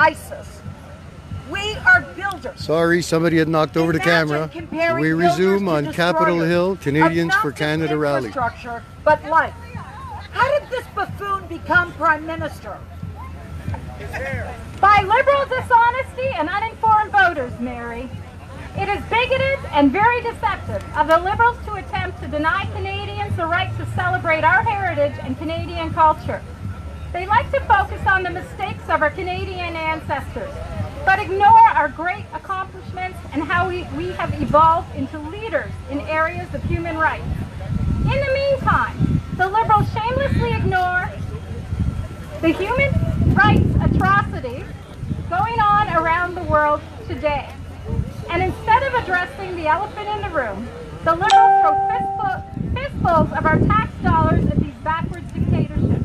ISIS. We are builders. Sorry, somebody had knocked over the camera. We resume on Capitol Hill, Canadians for Canada rally. But life. How did this buffoon become Prime Minister? By liberal dishonesty and uninformed voters, Mary. It is bigoted and very deceptive of the Liberals to attempt to deny Canadians the right to celebrate our heritage and Canadian culture. They like to focus on the mistakes of our Canadian ancestors, but ignore our great accomplishments and how we have evolved into leaders in areas of human rights. In the meantime, the Liberals shamelessly ignore the human rights atrocities going on around the world today. And instead of addressing the elephant in the room, the Liberals throw fistfuls of our tax dollars at these backwards dictatorships.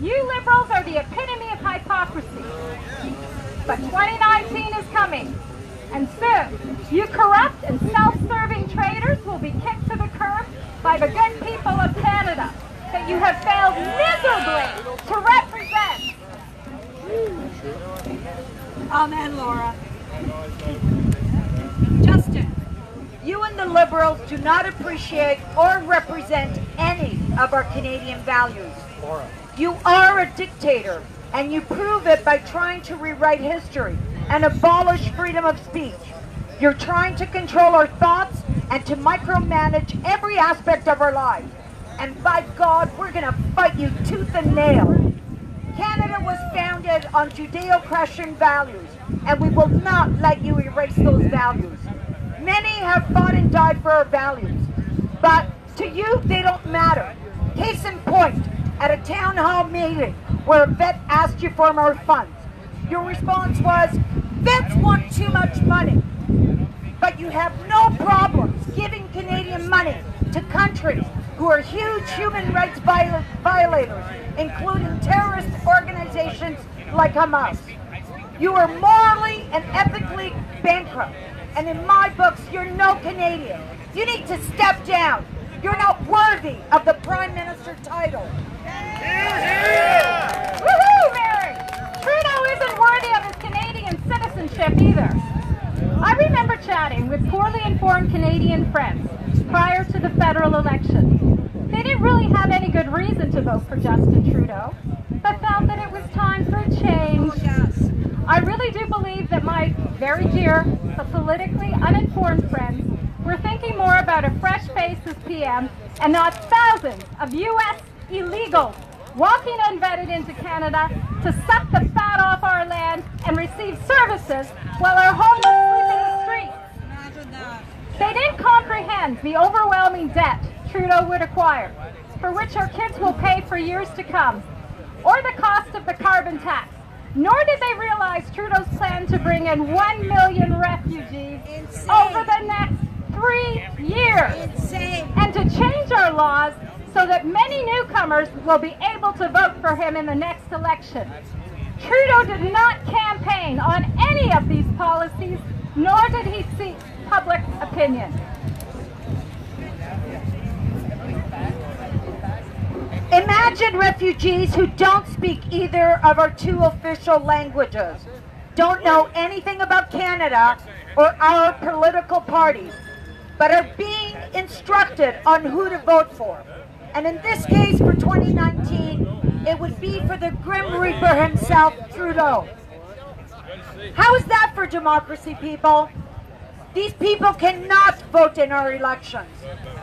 You Liberals are the epitome of hypocrisy. But 2019 is coming, and soon you corrupt and self-serving traitors will be kicked to the curb by the good people of Canada that you have failed miserably to represent. Amen, Laura. Justin, you and the Liberals do not appreciate or represent any of our Canadian values. You are a dictator, and you prove it by trying to rewrite history and abolish freedom of speech. You're trying to control our thoughts and to micromanage every aspect of our lives. And by God, we're going to fight you tooth and nail. Canada was founded on Judeo-Christian values, and we will not let you erase those values. Many have fought and died for our values, but to you, they don't matter. Case in point, at a town hall meeting where a vet asked you for more funds, your response was, vets want too much money. But you have no problems giving Canadian money to countries who are huge human rights violators, including terrorist organizations like Hamas. You are morally and ethically bankrupt, and in my books, you're no Canadian. You need to step down. You're not worthy of the Prime Minister title. Woohoo, Mary! Trudeau isn't worthy of his Canadian citizenship either. I remember chatting with poorly informed Canadian friends prior to the federal election. They didn't really have any good reason to vote for Justin Trudeau, but felt that it was time for a change. I really do believe that my very dear but politically uninformed friends were thinking more about a fresh face as PM and not thousands of U.S. illegals walking unvetted into Canada to suck the fat off our land and receive services while our homeless sleep in the streets. They didn't comprehend the overwhelming debt Trudeau would acquire, for which our kids will pay for years to come, or the cost of the carbon tax. Nor did they realize Trudeau's plan to bring in 1 million refugees over the next 3 years, and to change our laws so that many newcomers will be able to vote for him in the next election. Trudeau did not campaign on any of these policies, nor did he seek public opinion. Imagine refugees who don't speak either of our two official languages, don't know anything about Canada or our political parties, but are being instructed on who to vote for. And in this case, for 2019, it would be for the Grim Reaper himself, Trudeau. How is that for democracy, people? These people cannot vote in our elections.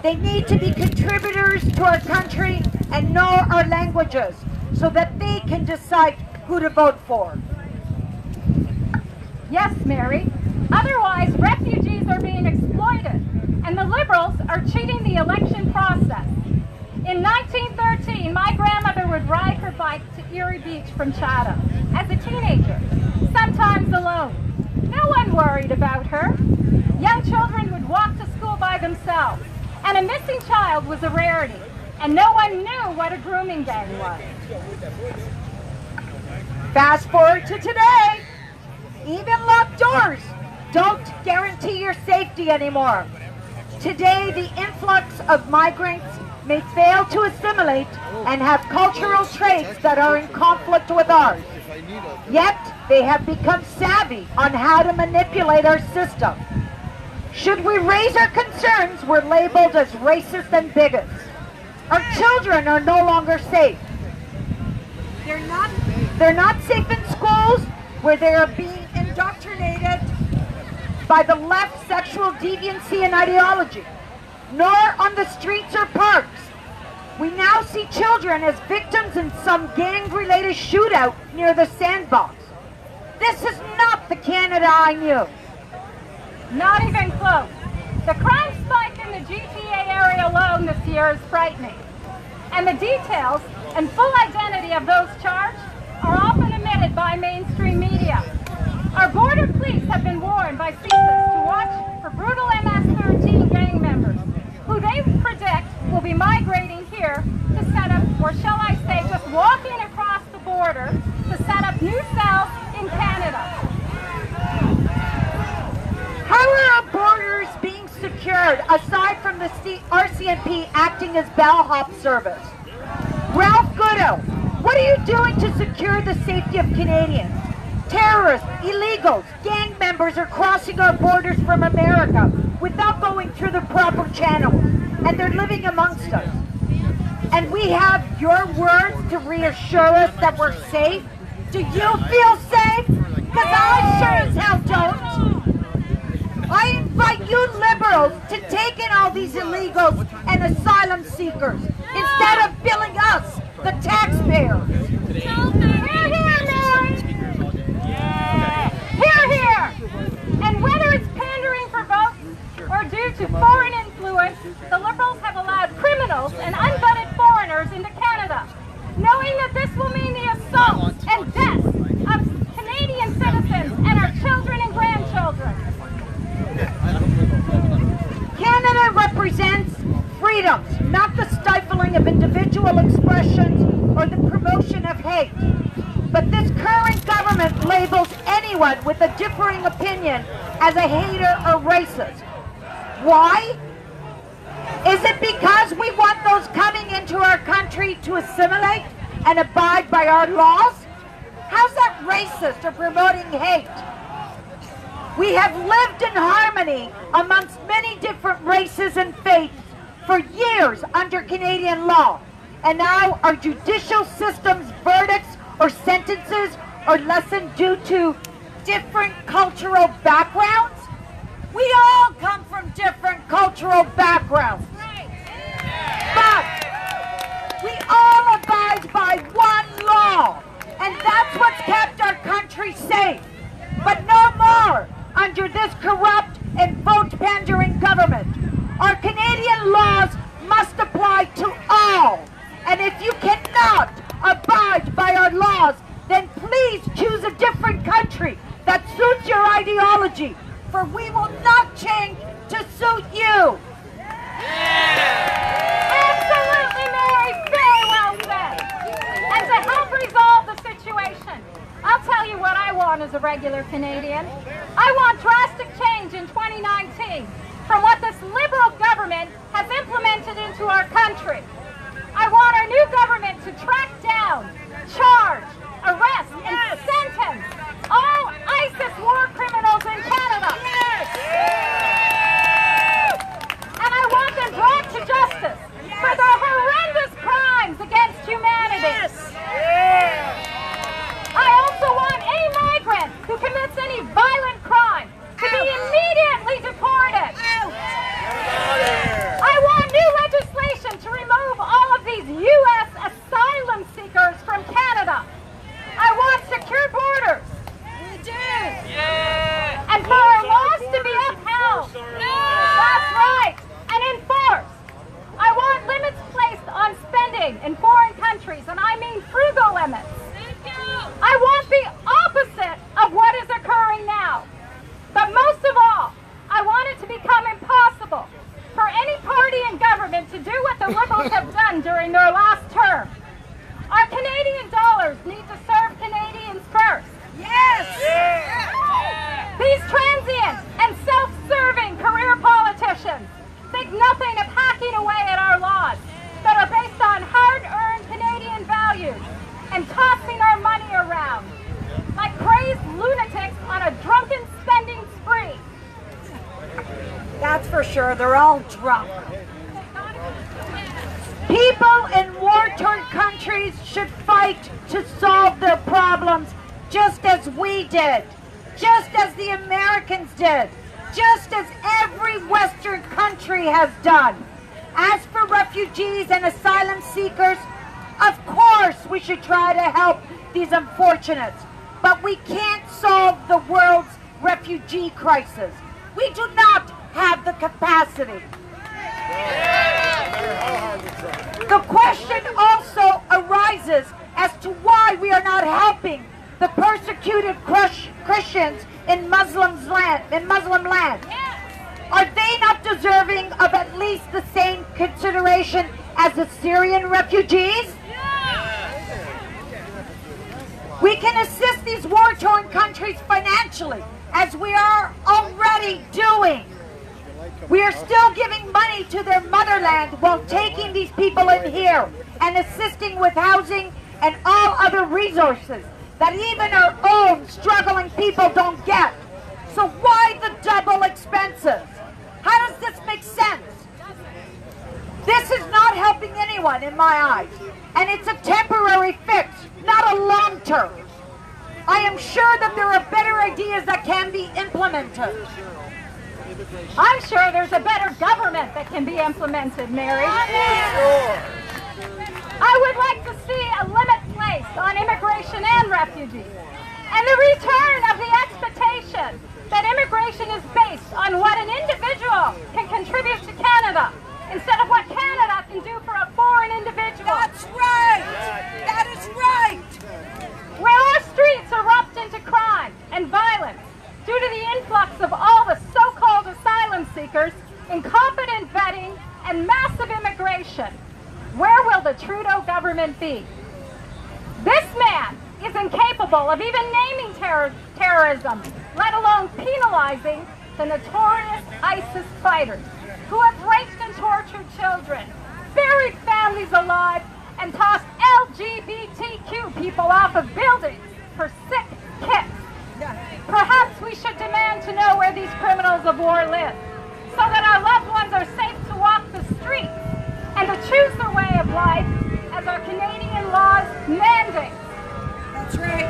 They need to be contributors to our country and know our languages so that they can decide who to vote for. Yes, Mary. Otherwise, refugees are being exploited, and the Liberals are cheating the election process. In 1913, my grandmother would ride her bike to Erie Beach from Chatham as a teenager, sometimes alone. No one worried about her. Young children would walk to school by themselves, and a missing child was a rarity, and no one knew what a grooming gang was. Fast forward to today. Even locked doors don't guarantee your safety anymore. Today, the influx of migrants may fail to assimilate and have cultural traits that are in conflict with ours. Yet, they have become savvy on how to manipulate our system. Should we raise our concerns, we're labeled as racist and bigots. Our children are no longer safe. They're not safe in schools where they are being indoctrinated by the left sexual deviancy and ideology, nor on the streets or parks. We now see children as victims in some gang-related shootout near the sandbox. This is not the Canada I knew. Not even close. The crime spike in the GTA area alone this year is frightening. And the details and full identity of those charged are often omitted by mainstream media. Our border police have been warned by CISAs to watch for brutal MS-13 gang members, who they predict will be migrating here to set up, or shall I say, just walking across the border to set up new cells in Canada. How are our borders being secured, aside from the RCMP acting as bellhop service? Ralph Goodell, what are you doing to secure the safety of Canadians? Terrorists, illegals, gang members are crossing our borders from America without going through the proper channels, and they're living amongst us. And we have your words to reassure us that we're safe? Do you feel safe? Because I sure as hell don't. I invite you liberals to take in all these illegals and asylum seekers instead of billing us, the taxpayers. Hear, hear, Mary! Hear, hear! And whether it's pandering for votes or due to foreign influence, the Liberals have allowed criminals and unvetted foreigners into Canada, knowing that this will mean the assault and death of Canadian citizens and our children and grandchildren. Canada represents freedoms, not the stifling of individual expressions or the promotion of hate. But this current government labels anyone with a differing opinion as a hater or racist. Why? Is it because we want those coming into our country to assimilate and abide by our laws? How's that racist or promoting hate? We have lived in harmony amongst many different races and faiths for years under Canadian law. And now our judicial system's verdicts or sentences are lessened due to different cultural backgrounds? We all come from different cultural backgrounds. But we all abide by one law, and that's what's kept our country safe. But no more under this corrupt and vote-pandering government. Our Canadian laws must apply to all. And if you cannot abide by our laws, then please choose a different country that suits your ideology, for we will not change to suit you. Absolutely, Mary, very well said. And to help resolve the situation, I'll tell you what I want as a regular Canadian. I want drastic change in 2019 from what this Liberal government has implemented into our country. I want our new government to track down, charge, arrest, and sentence all ISIS war criminals in Canada. And I want them brought to justice for their horrendous crimes against humanity. I also want any migrant who commits any violent crime to be immediately deported. I want new legislation to remove all of these U.S. asylum seekers from Canada for sure, they're all drunk. People in war-torn countries should fight to solve their problems just as we did, just as the Americans did, just as every Western country has done. As for refugees and asylum seekers, of course we should try to help these unfortunates, but we can't solve the world's refugee crisis. We do not have the capacity. The question also arises as to why we are not helping the persecuted Christians in Muslim land. Are they not deserving of at least the same consideration as the Syrian refugees? We can assist these war-torn countries financially, as we are already doing. We are still giving money to their motherland while taking these people in here and assisting with housing and all other resources that even our own struggling people don't get. So why the double expenses? How does this make sense? This is not helping anyone in my eyes, and it's a temporary fix, not a long term. I am sure that there are better ideas that can be implemented. I'm sure there's a better government that can be implemented, Mary. I would like to see a limit placed on immigration and refugees, and the return of the expectation that immigration is based on what an individual can contribute to Canada instead of what Canada can do for a foreign individual. That's right! That is right! Where our streets erupt into crime and violence due to the influx of all the so-called asylum seekers, incompetent vetting, and massive immigration, where will the Trudeau government be? This man is incapable of even naming terrorism, let alone penalizing the notorious ISIS fighters who have raped and tortured children, buried families alive, and tossed LGBTQ people off of buildings for sick kids. Perhaps we should demand to know where these criminals of war live, so that our loved ones are safe to walk the streets and to choose their way of life as our Canadian laws mandate. That's right.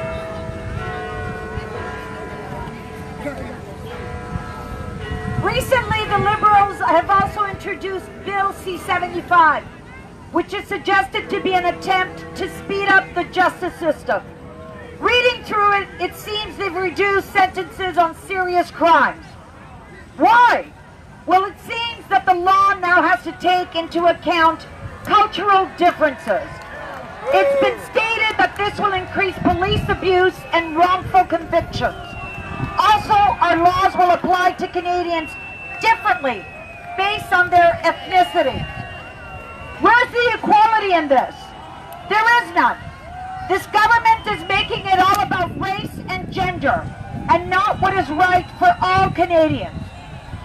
Recently, the Liberals have also introduced Bill C-75, which is suggested to be an attempt to speed up the justice system. Reading through it, it seems they've reduced sentences on serious crimes. Why? Well, it seems that the law now has to take into account cultural differences. It's been stated that this will increase police abuse and wrongful convictions. Also, our laws will apply to Canadians differently based on their ethnicity. Where's the equality in this? There is none. This government is making it all about race and gender, and not what is right for all Canadians.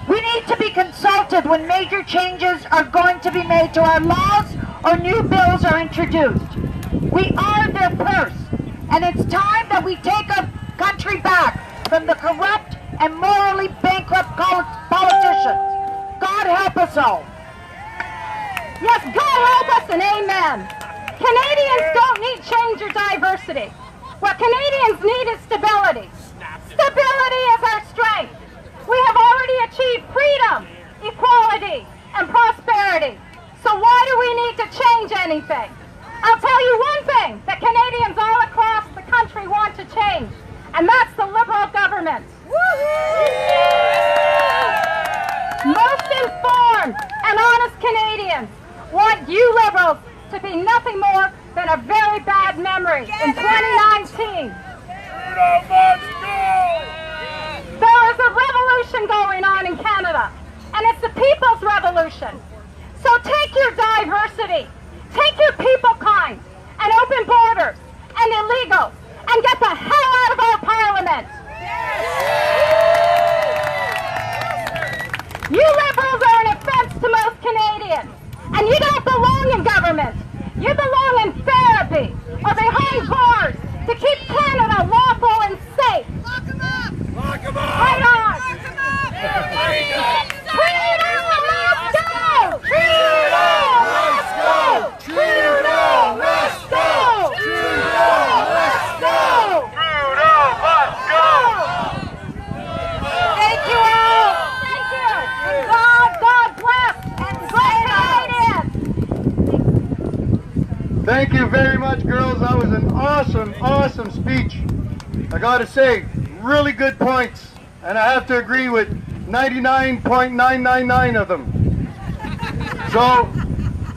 We need to be consulted when major changes are going to be made to our laws or new bills are introduced. We are their purse, and it's time that we take our country back from the corrupt and morally bankrupt politicians. God help us all. Yes, God help us and amen. Canadians don't need change or diversity. What Canadians need is stability. Stability is our strength. We have already achieved freedom, equality, and prosperity. So why do we need to change anything? I'll tell you one thing that Canadians all across the country want to change, and that's the Liberal government. Most informed and honest Canadians want you Liberals to be nothing more than a very bad memory in 2019. There is a revolution going on in Canada, and it's the people's revolution. So take your diversity, take your people kind, and open borders, and illegals, and get the hell out of our parliament. You Liberals are an offense to most Canadians, and you don't belong in government. You belong in therapy or behind bars to keep Canada lawful and safe. Lock 'em up! Lock 'em up! Right on! Lock 'em up! Freedom! much, girls. That was an awesome speech. I gotta say, really good points. And I have to agree with 99.999 of them. So,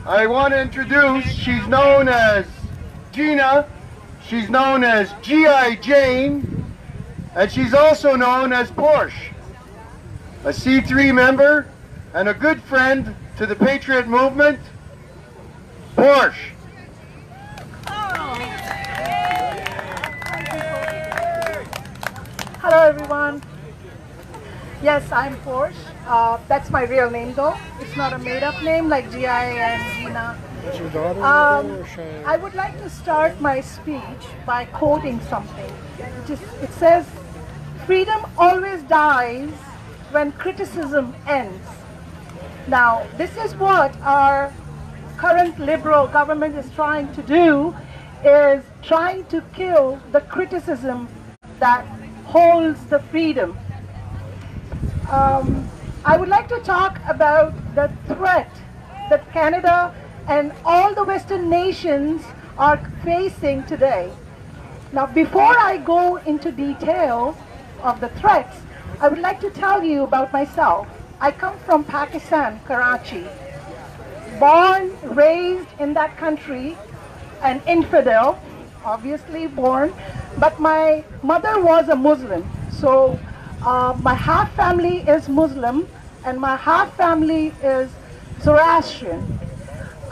I want to introduce, she's known as Gina, she's known as G.I. Jane, and she's also known as Porsche, a C3 member and a good friend to the Patriot movement. Porsche. Hello everyone. Yes, I'm Forrest. That's my real name though. It's not a made-up name like G.I. and Gina. Is your daughter I would like to start my speech by quoting something. It says, "Freedom always dies when criticism ends." Now, this is what our current liberal government is trying to do, is trying to kill the criticism that holds the freedom. I would like to talk about the threat that Canada and all the Western nations are facing today. Now, before I go into detail of the threats, I would like to tell you about myself. I come from Pakistan, Karachi. Born, raised in that country, an infidel, obviously born, but my mother was a Muslim. So my half family is Muslim and my half family is Zoroastrian.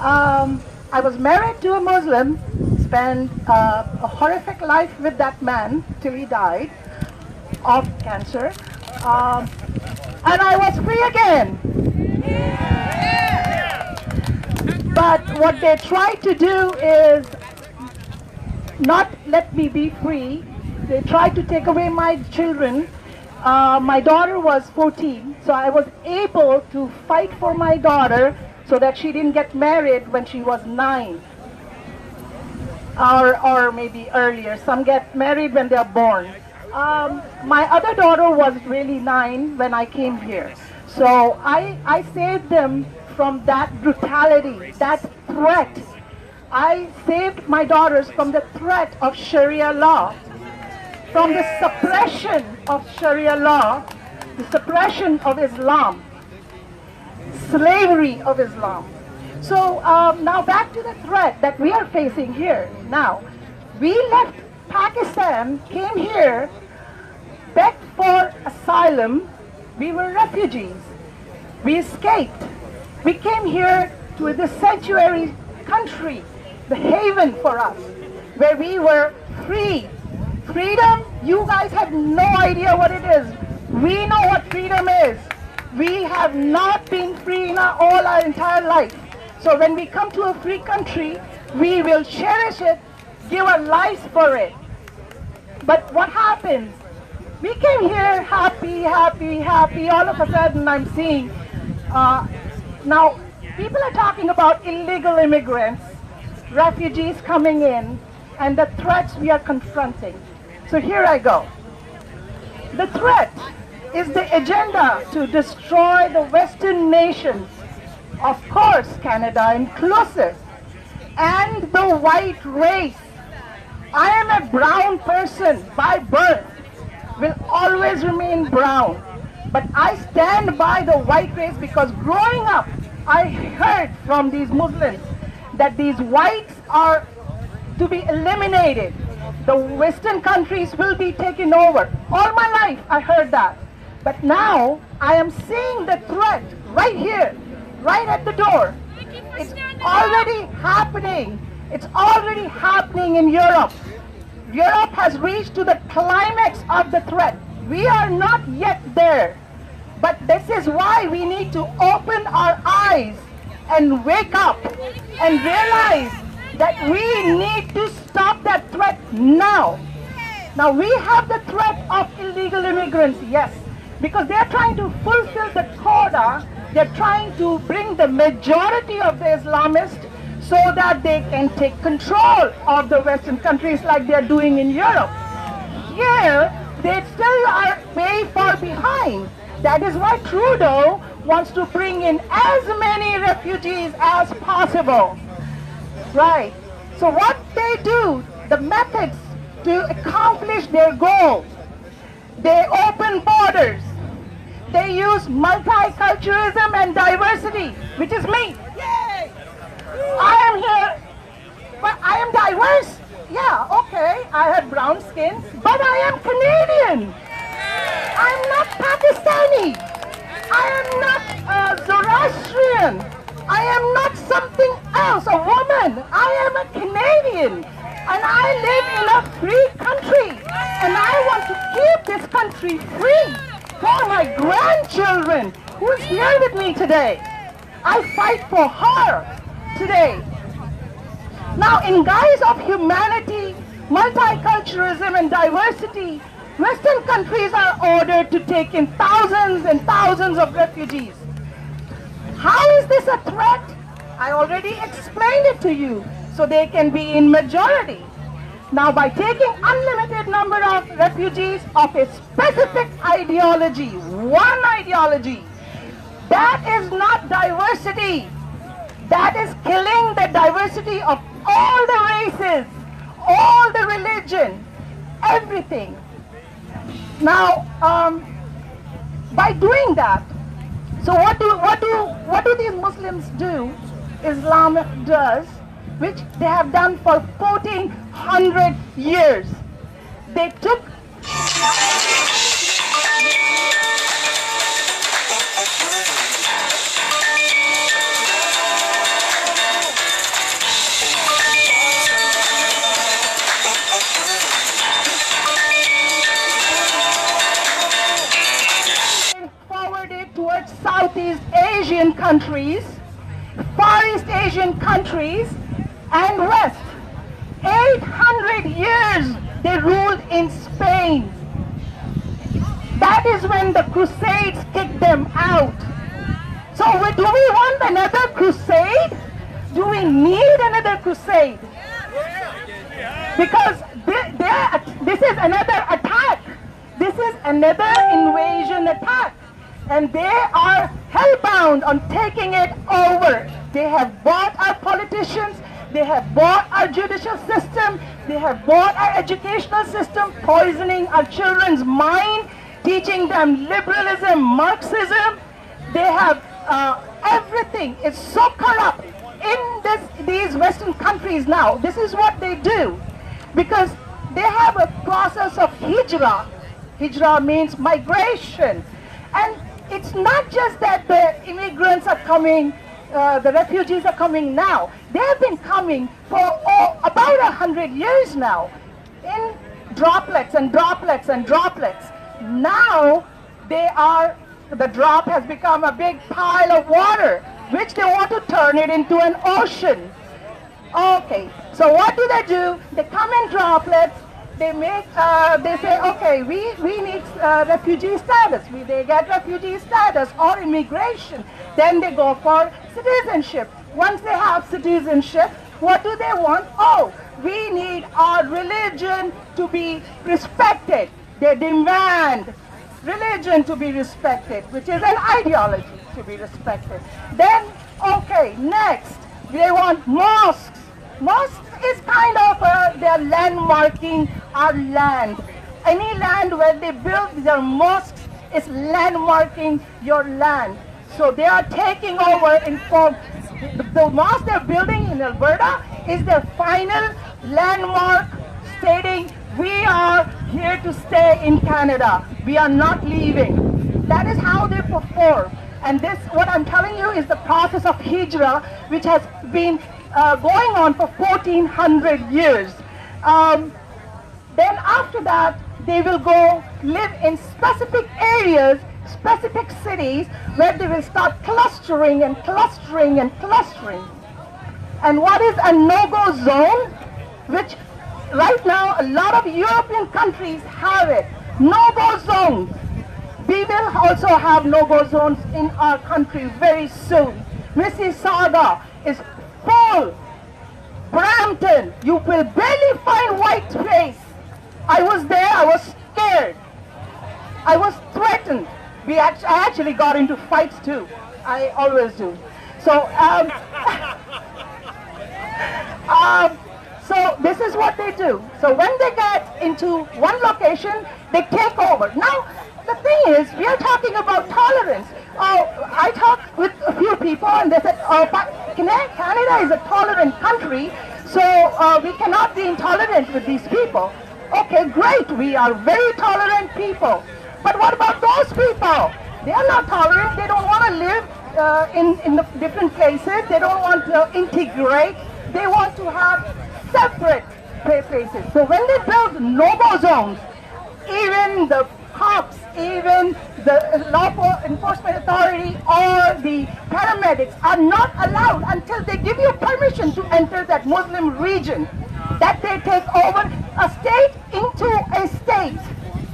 I was married to a Muslim, spent a horrific life with that man till he died of cancer, and I was free again. But what they tried to do is not let me be free. They tried to take away my children. My daughter was 14, so I was able to fight for my daughter so that she didn't get married when she was 9. Or maybe earlier. Some get married when they're born. My other daughter was really 9 when I came here. So I saved them from that brutality, that threat. I saved my daughters from the threat of Sharia law, from the suppression of Sharia law, the suppression of Islam, slavery of Islam. So now back to the threat that we are facing here. Now, we left Pakistan, came here, begged for asylum. We were refugees. We escaped. We came here to the sanctuary country, the haven for us, where we were free. Freedom, you guys have no idea what it is. We know what freedom is. We have not been free in all our entire life. So when we come to a free country, we will cherish it, give our lives for it. But what happens? We came here happy. All of a sudden I'm seeing, now people are talking about illegal immigrants, refugees coming in, and the threats we are confronting. So here I go. The threat is the agenda to destroy the Western nations, of course Canada inclusive, and the white race. I am a brown person by birth, will always remain brown, but I stand by the white race because growing up I heard from these Muslims that these whites are to be eliminated. The Western countries will be taken over. All my life I heard that. But now I am seeing the threat right here, right at the door. It's already happening. It's already happening in Europe. Europe has reached to the climax of the threat. We are not yet there. But this is why we need to open our eyes and wake up and realize that we need to stop that threat now. Now we have the threat of illegal immigrants, yes, because they're trying to fulfill the quota. They're trying to bring the majority of the Islamists so that they can take control of the Western countries like they're doing in Europe. Here, they still are way far behind. That is why Trudeau wants to bring in as many refugees as possible. Right. So what they do, the methods to accomplish their goal, they open borders. They use multiculturalism and diversity, which is me. Yay! I am here, but I am diverse. Yeah, okay, I have brown skin, but I am Canadian. I am not Pakistani. I am not Zoroastrian. I am not something else, a woman. I am a Canadian. And I live in a free country. And I want to keep this country free for my grandchildren who is here with me today. I fight for her today. Now, in guise of humanity, multiculturalism and diversity, Western countries are ordered to take in thousands and thousands of refugees. How is this a threat? I already explained it to you, so they can be in majority. Now, by taking unlimited number of refugees of a specific ideology, one ideology, that is not diversity. That is killing the diversity of all the races, all the religion, everything. Now, by doing that, so what do these Muslims do? Islam does, which they have done for 1400 years. They took forwarded towards Southeast Asian countries, Far East Asian countries, and West. 800 years they ruled in Spain. That is when the Crusades kicked them out. So do we want another crusade? Do we need another crusade? Because this is another attack. This is another invasion attack. And they are hellbound on taking it over. They have bought our politicians. They have bought our judicial system. They have bought our educational system, poisoning our children's mind, teaching them liberalism, Marxism. They have everything is so corrupt in these Western countries now. This is what they do, because they have a process of hijrah. Hijrah means migration. And it's not just that the immigrants are coming, the refugees are coming now. They have been coming for about 100 years now, in droplets and droplets and droplets. Now the drop has become a big pile of water, which they want to turn it into an ocean. Okay, so what do? They come in droplets. They say, okay, we need refugee status. They get refugee status or immigration. Then they go for citizenship. Once they have citizenship, what do they want? Oh, we need our religion to be respected. They demand religion to be respected, which is an ideology to be respected. Then, okay, next, they want mosques. Mosques is kind of their landmarking our land. Any land where they build their mosques is landmarking your land. So they are taking over the mosque they're building in Alberta is their final landmark, stating we are here to stay in Canada. We are not leaving. That is how they perform. And this, what I'm telling you, is the process of hijrah, which has been going on for 1400 years. Then after that, they will go live in specific areas, specific cities, where they will start clustering and clustering and clustering. And what is a no-go zone? Which right now a lot of European countries have it. No-go zones. We will also have no-go zones in our country very soon. Mississauga is full. Brampton, you will barely find white space. I was there, I was scared. I was threatened. I actually got into fights too. I always do. So, So this is what they do. So when they get into one location, they take over. Now, the thing is, we are talking about tolerance. I talked with a few people and they said, Canada is a tolerant country, so we cannot be intolerant with these people. Okay, great, we are very tolerant people. But what about those people? They are not tolerant, they don't want to live in the different places, they don't want to integrate, they want to have separate places. So when they build no-go zones, even the cops, even the law enforcement authority or the paramedics are not allowed until they give you permission to enter that Muslim region. That they take over a state into a state.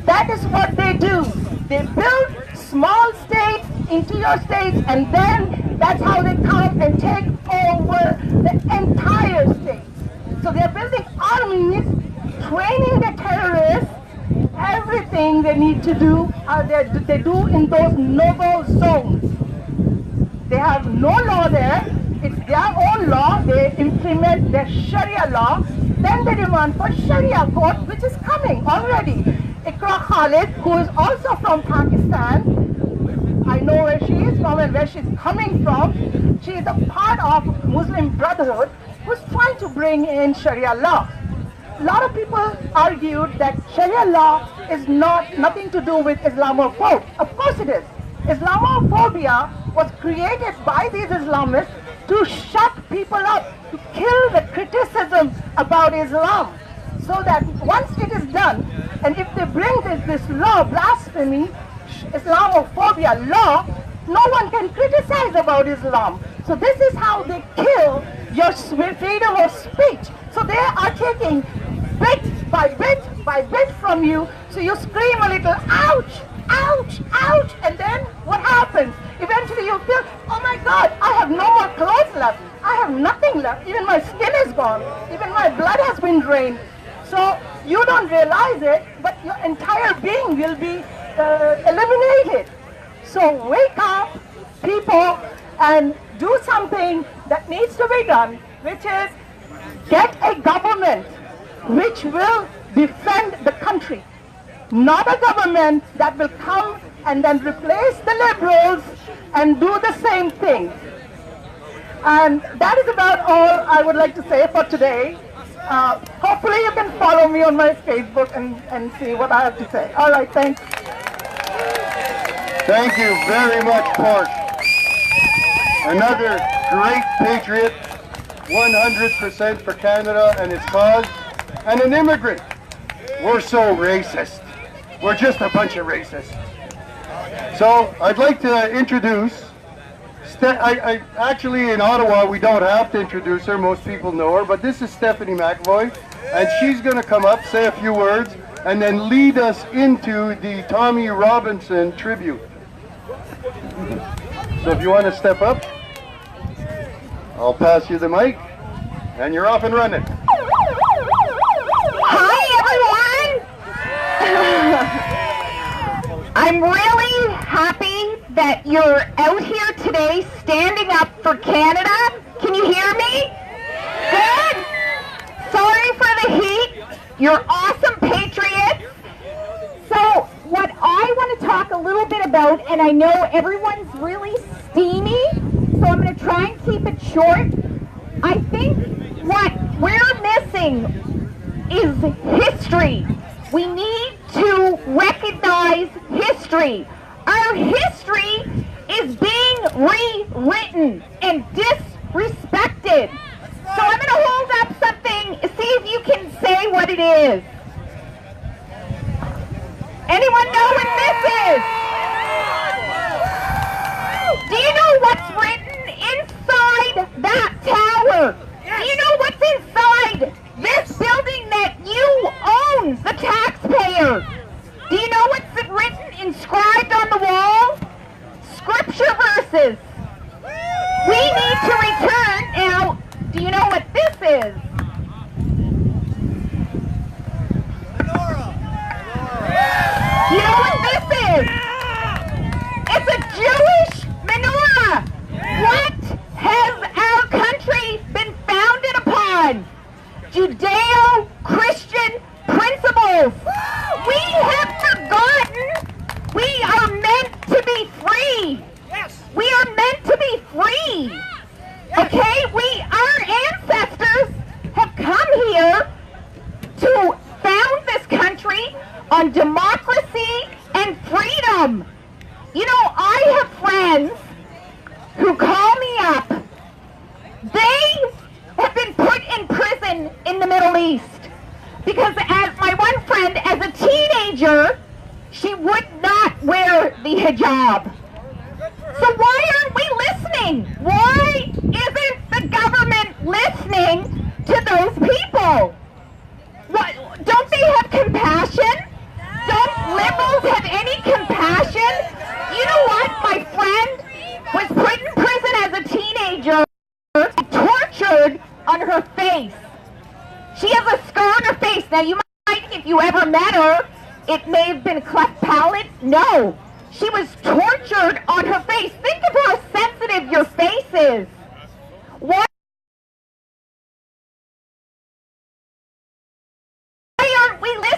That is what they do. They build small states into your states, and then that's how they come and take over the entire state. So they're building armies, training the terrorists. Everything they need to do, they do in those no-go zones. They have no law there. It's their own law. They implement their Sharia law. Then they demand for Sharia court, which is coming already. Ikra Khalid, who is also from Pakistan, I know where she is from and where she's coming from. She is a part of Muslim Brotherhood, who's trying to bring in Sharia law. A lot of people argued that Sharia law is nothing to do with Islamophobia. Of course it is. Islamophobia was created by these Islamists to shut people up, to kill the criticism about Islam. So that once it is done, and if they bring this law, blasphemy, Islamophobia law, no one can criticize about Islam. So this is how they kill your freedom of speech. So they are taking bit by bit from you, so you scream a little, ouch, ouch, ouch, and then what happens? Eventually you feel, oh my God, I have no more clothes left, I have nothing left, even my skin is gone, even my blood has been drained. So you don't realize it, but your entire being will be eliminated. So wake up, people, and do something that needs to be done, which is get a government which will defend the country, not a government that will come and then replace the liberals and do the same thing. And that is about all I would like to say for today. Hopefully you can follow me on my Facebook and see what I have to say. All right, thanks. Thank you very much, Park. Another great patriot, 100% for Canada and its cause, and an immigrant. We're so racist. We're just a bunch of racists. So I'd like to introduce, actually in Ottawa we don't have to introduce her, most people know her, but this is Stephanie McAvoy, and she's going to come up, say a few words, and then lead us into the Tommy Robinson tribute. So if you want to step up, I'll pass you the mic, and you're off and running. Hi everyone! I'm really happy that you're out here today standing up for Canada. Can you hear me? Good? Sorry for the heat. You're awesome patriots. So what I want to talk a little bit about, and I know everyone's really steamy, so I'm going to try and keep it short. I think what we're missing is history. We need to recognize history. Our history is being rewritten and disrespected. So I'm going to hold up something, see if you can say what it is. Anyone know what this is? Do you know what's written inside that tower? Do you know what's inside this building that you own, the taxpayer? Do you know what's written, inscribed on the wall? Scripture verses. We need to return. Now, do you know what this is? Do you know what this is? It's a Jewish menorah. What has our country been founded upon? Judeo dumb. You know, I have friends who call me up. They have been put in prison in the Middle East because, as my one friend, as a teenager, she would not wear the hijab. So why aren't we listening? Why isn't the government listening to those people? What, don't they have compassion? Don't liberals have any compassion? You know what? My friend was put in prison as a teenager, tortured on her face. She has a scar on her face. Now you might, if you ever met her, it may have been cleft palate. No. She was tortured on her face. Think of how sensitive your face is. Why aren't we listening?